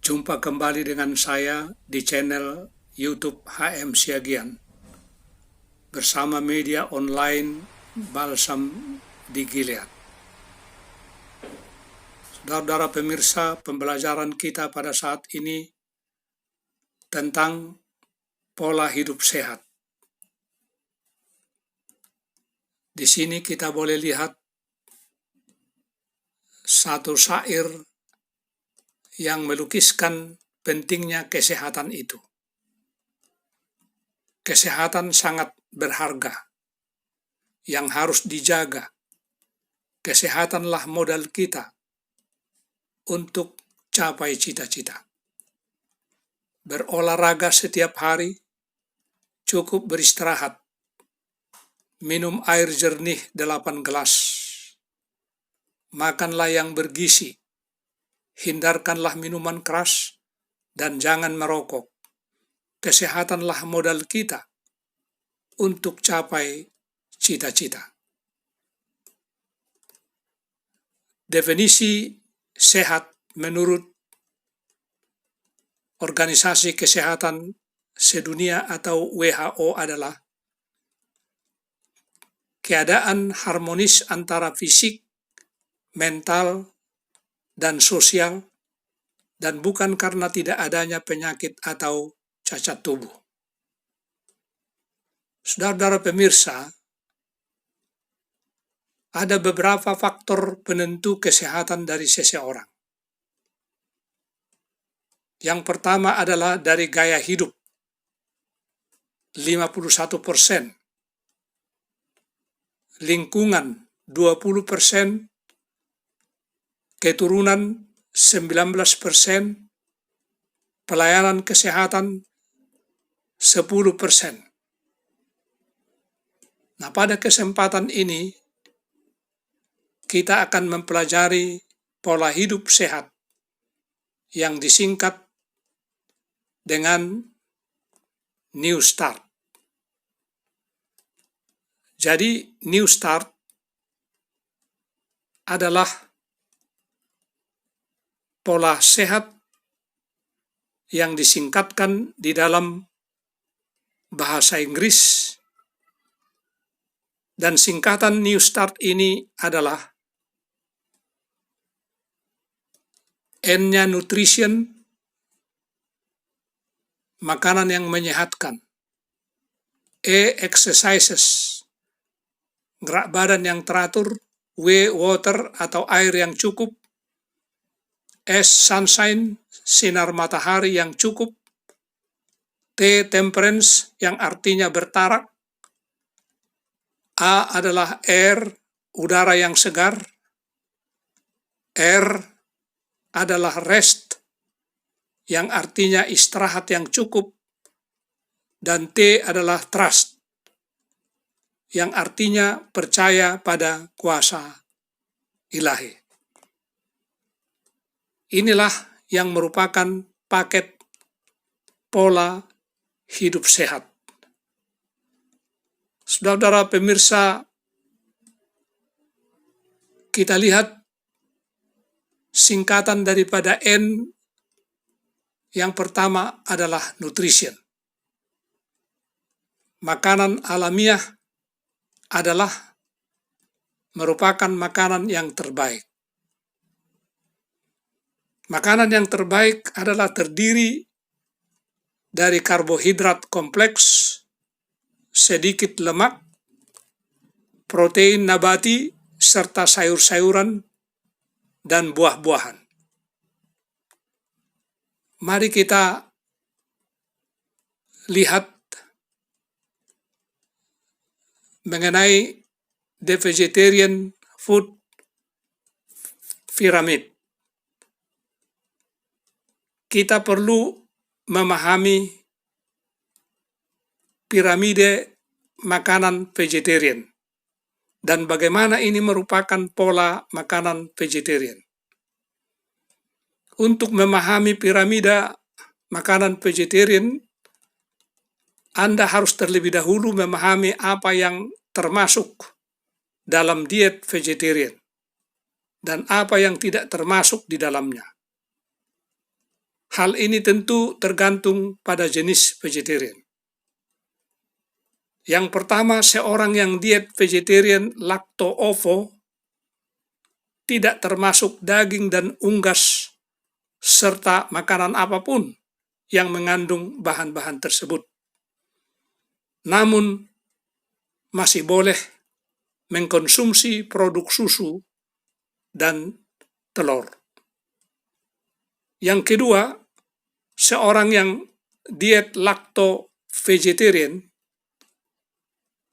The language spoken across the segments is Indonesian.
Jumpa kembali dengan saya di channel YouTube HM Siagian bersama media online Balsam di Gilead. Saudara-saudara pemirsa, pembelajaran kita pada saat ini tentang pola hidup sehat. Di sini kita boleh lihat satu syair yang melukiskan pentingnya kesehatan itu. Kesehatan sangat berharga, yang harus dijaga. Kesehatanlah modal kita untuk capai cita-cita. Berolahraga setiap hari, cukup beristirahat. Minum air jernih 8 gelas. Makanlah yang bergizi. Hindarkanlah minuman keras dan jangan merokok. Kesehatanlah modal kita untuk capai cita-cita. Definisi sehat menurut Organisasi Kesehatan Sedunia atau WHO adalah keadaan harmonis antara fisik, mental, dan sosial, dan bukan karena tidak adanya penyakit atau cacat tubuh. Saudara-saudara pemirsa, ada beberapa faktor penentu kesehatan dari seseorang. Yang pertama adalah dari gaya hidup, 51%, lingkungan 20%, keturunan 19%, pelayanan kesehatan 10%. Nah, pada kesempatan ini kita akan mempelajari pola hidup sehat yang disingkat dengan New Start. Jadi, New Start adalah pola sehat yang disingkatkan di dalam bahasa Inggris, dan singkatan New Start ini adalah N-nya nutrition, makanan yang menyehatkan. E, exercises, gerak badan yang teratur. W, water atau air yang cukup. S, sunshine, sinar matahari yang cukup. T, temperance, yang artinya bertarak. A adalah air, udara yang segar. R adalah rest, yang artinya istirahat yang cukup. Dan T adalah trust, yang artinya percaya pada kuasa ilahi. Inilah yang merupakan paket pola hidup sehat. Saudara-saudara pemirsa, kita lihat singkatan daripada N. Yang pertama adalah nutrition. Makanan alamiah adalah merupakan makanan yang terbaik. Makanan yang terbaik adalah terdiri dari karbohidrat kompleks, sedikit lemak, protein nabati, serta sayur-sayuran dan buah-buahan. Mari kita lihat mengenai the vegetarian food pyramid. Kita perlu memahami piramide makanan vegetarian dan bagaimana ini merupakan pola makanan vegetarian. Untuk memahami piramida makanan vegetarian, Anda harus terlebih dahulu memahami apa yang termasuk dalam diet vegetarian dan apa yang tidak termasuk di dalamnya. Hal ini tentu tergantung pada jenis vegetarian. Yang pertama, seorang yang diet vegetarian lacto-ovo tidak termasuk daging dan unggas serta makanan apapun yang mengandung bahan-bahan tersebut. Namun, masih boleh mengkonsumsi produk susu dan telur. Yang kedua, seorang yang diet lacto-vegetarian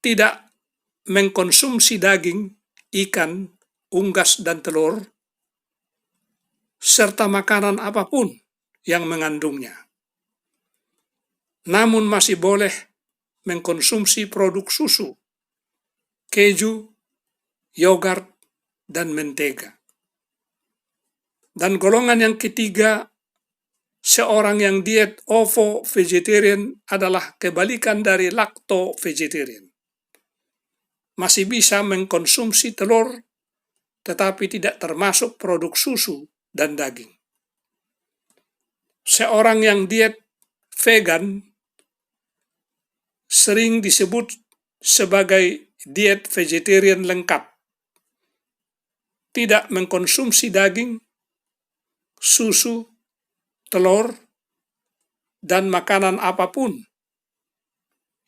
tidak mengkonsumsi daging, ikan, unggas, dan telur, serta makanan apapun yang mengandungnya. Namun masih boleh mengkonsumsi produk susu, keju, yogurt, dan mentega. Dan golongan yang ketiga, seorang yang diet ovo-vegetarian adalah kebalikan dari lacto-vegetarian. Masih bisa mengkonsumsi telur, tetapi tidak termasuk produk susu dan daging. Seorang yang diet vegan sering disebut sebagai diet vegetarian lengkap. Tidak mengkonsumsi daging, susu, telur, dan makanan apapun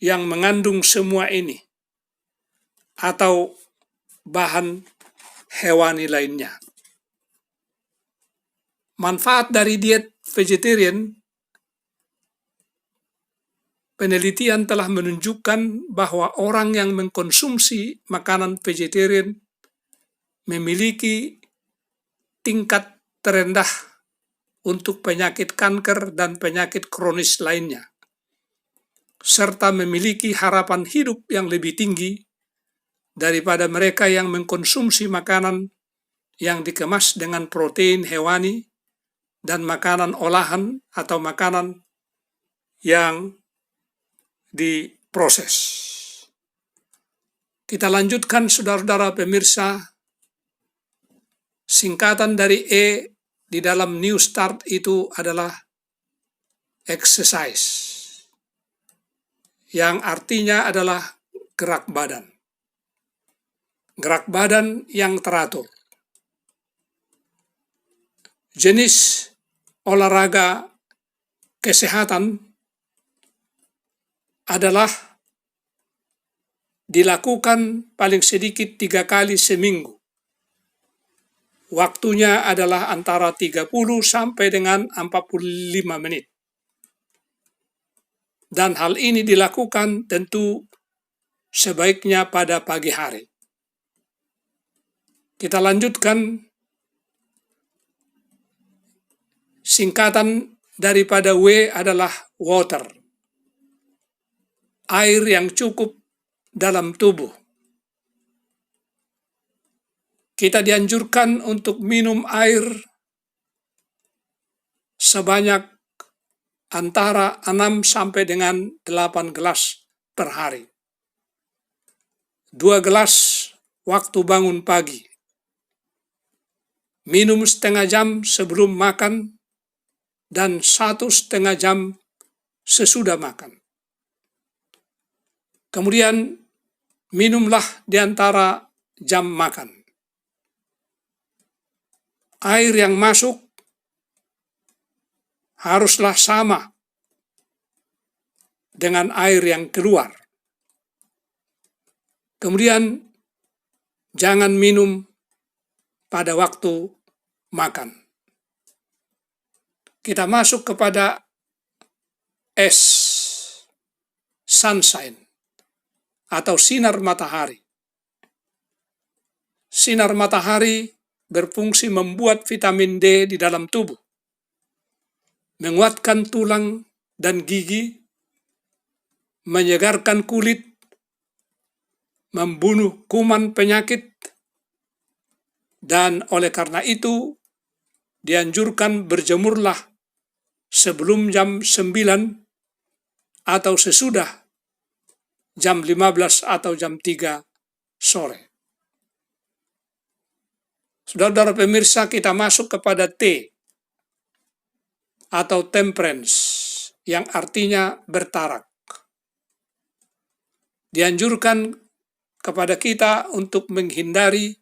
yang mengandung semua ini atau bahan hewani lainnya. Manfaat dari diet vegetarian, penelitian telah menunjukkan bahwa orang yang mengkonsumsi makanan vegetarian memiliki tingkat terendah untuk penyakit kanker dan penyakit kronis lainnya, serta memiliki harapan hidup yang lebih tinggi daripada mereka yang mengkonsumsi makanan yang dikemas dengan protein hewani dan makanan olahan atau makanan yang diproses. Kita lanjutkan, saudara-saudara pemirsa. Singkatan dari E di dalam New Start itu adalah exercise, yang artinya adalah gerak badan. Gerak badan yang teratur. Jenis olahraga kesehatan adalah dilakukan paling sedikit 3 kali seminggu. Waktunya adalah antara 30 sampai dengan 45 menit. Dan hal ini dilakukan tentu sebaiknya pada pagi hari. Kita lanjutkan. Singkatan daripada W adalah water. Air yang cukup dalam tubuh. Kita dianjurkan untuk minum air sebanyak antara 6 sampai dengan 8 gelas per hari. 2 gelas waktu bangun pagi. Minum setengah jam sebelum makan dan 1,5 jam sesudah makan. Kemudian minumlah di antara jam makan. Air yang masuk haruslah sama dengan air yang keluar. Kemudian jangan minum pada waktu makan. Kita masuk kepada S, sunshine, atau sinar matahari. Sinar matahari berfungsi membuat vitamin D di dalam tubuh, menguatkan tulang dan gigi, menyegarkan kulit, membunuh kuman penyakit, dan oleh karena itu dianjurkan berjemurlah sebelum jam 9 atau sesudah jam 15 atau jam 3 sore. Saudara-saudara pemirsa, kita masuk kepada T. atau temperance, yang artinya bertarak. Dianjurkan kepada kita untuk menghindari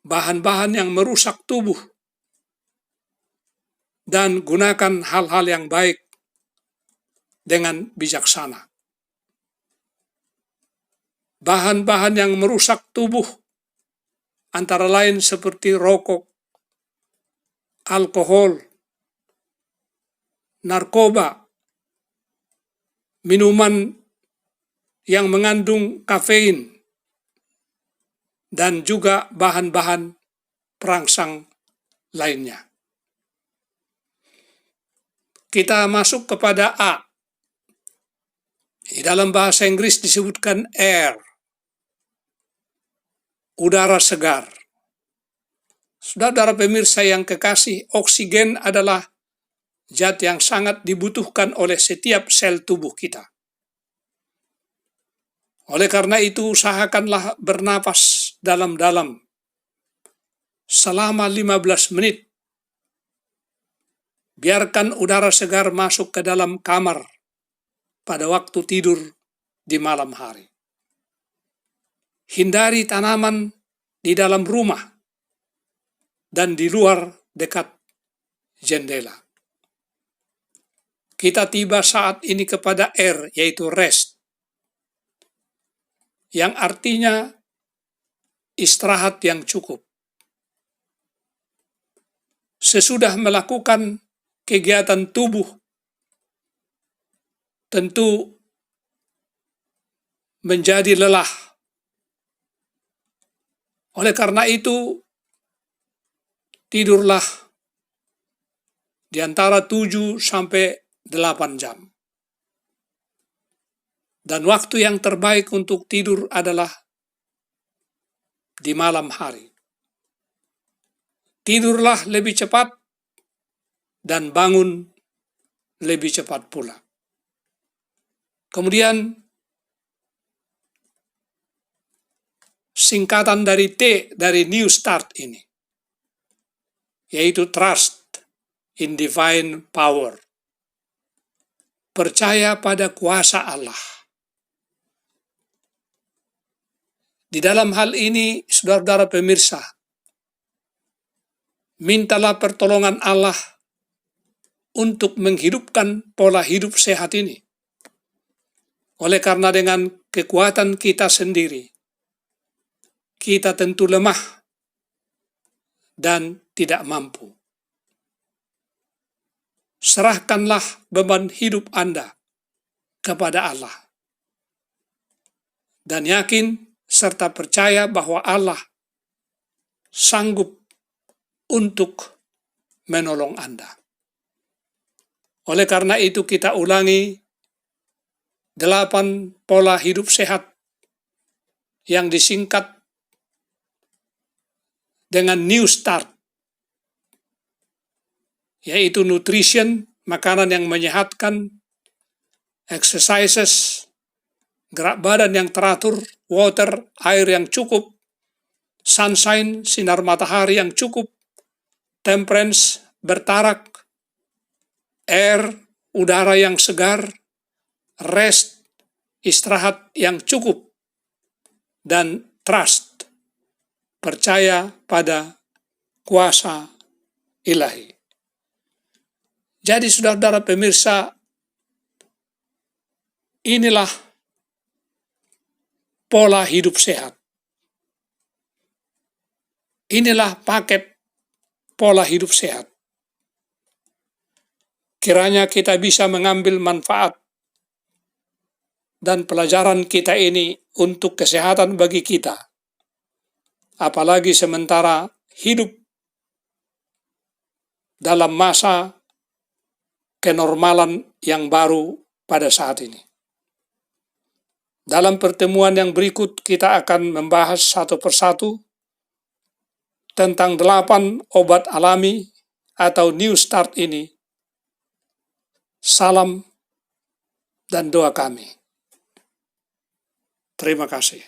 bahan-bahan yang merusak tubuh dan gunakan hal-hal yang baik dengan bijaksana. Bahan-bahan yang merusak tubuh antara lain seperti rokok, alkohol, narkoba, minuman yang mengandung kafein, dan juga bahan-bahan perangsang lainnya. Kita masuk kepada A. Di dalam bahasa Inggris disebutkan air, udara segar. Saudara pemirsa yang kekasih, oksigen adalah zat yang sangat dibutuhkan oleh setiap sel tubuh kita. Oleh karena itu, usahakanlah bernapas dalam-dalam selama 15 menit. Biarkan udara segar masuk ke dalam kamar pada waktu tidur di malam hari. Hindari tanaman di dalam rumah dan di luar dekat jendela. Kita tiba saat ini kepada R, yaitu rest, yang artinya istirahat yang cukup. Sesudah melakukan kegiatan tubuh, tentu menjadi lelah. Oleh karena itu, tidurlah di antara 7 sampai 8 jam. Dan waktu yang terbaik untuk tidur adalah di malam hari. Tidurlah lebih cepat dan bangun lebih cepat pula. Kemudian, singkatan dari T dari New Start ini, yaitu trust in divine power. Percaya pada kuasa Allah. Di dalam hal ini, saudara-saudara pemirsa, mintalah pertolongan Allah untuk menghidupkan pola hidup sehat ini. Oleh karena dengan kekuatan kita sendiri, kita tentu lemah dan tidak mampu. Serahkanlah beban hidup Anda kepada Allah. Dan yakin serta percaya bahwa Allah sanggup untuk menolong Anda. Oleh karena itu kita ulangi 8 pola hidup sehat yang disingkat dengan New Start, yaitu nutrition, makanan yang menyehatkan, exercises, gerak badan yang teratur, water, air yang cukup, sunshine, sinar matahari yang cukup, temperance, bertarak, air, udara yang segar, rest, istirahat yang cukup, dan trust, percaya pada kuasa ilahi. Jadi saudara-saudara pemirsa, inilah pola hidup sehat. Inilah paket pola hidup sehat. Kiranya kita bisa mengambil manfaat dan pelajaran kita ini untuk kesehatan bagi kita. Apalagi sementara hidup dalam masa kenormalan yang baru pada saat ini. Dalam pertemuan yang berikut kita akan membahas satu persatu tentang 8 obat alami atau New Start ini. Salam dan doa kami. Terima kasih.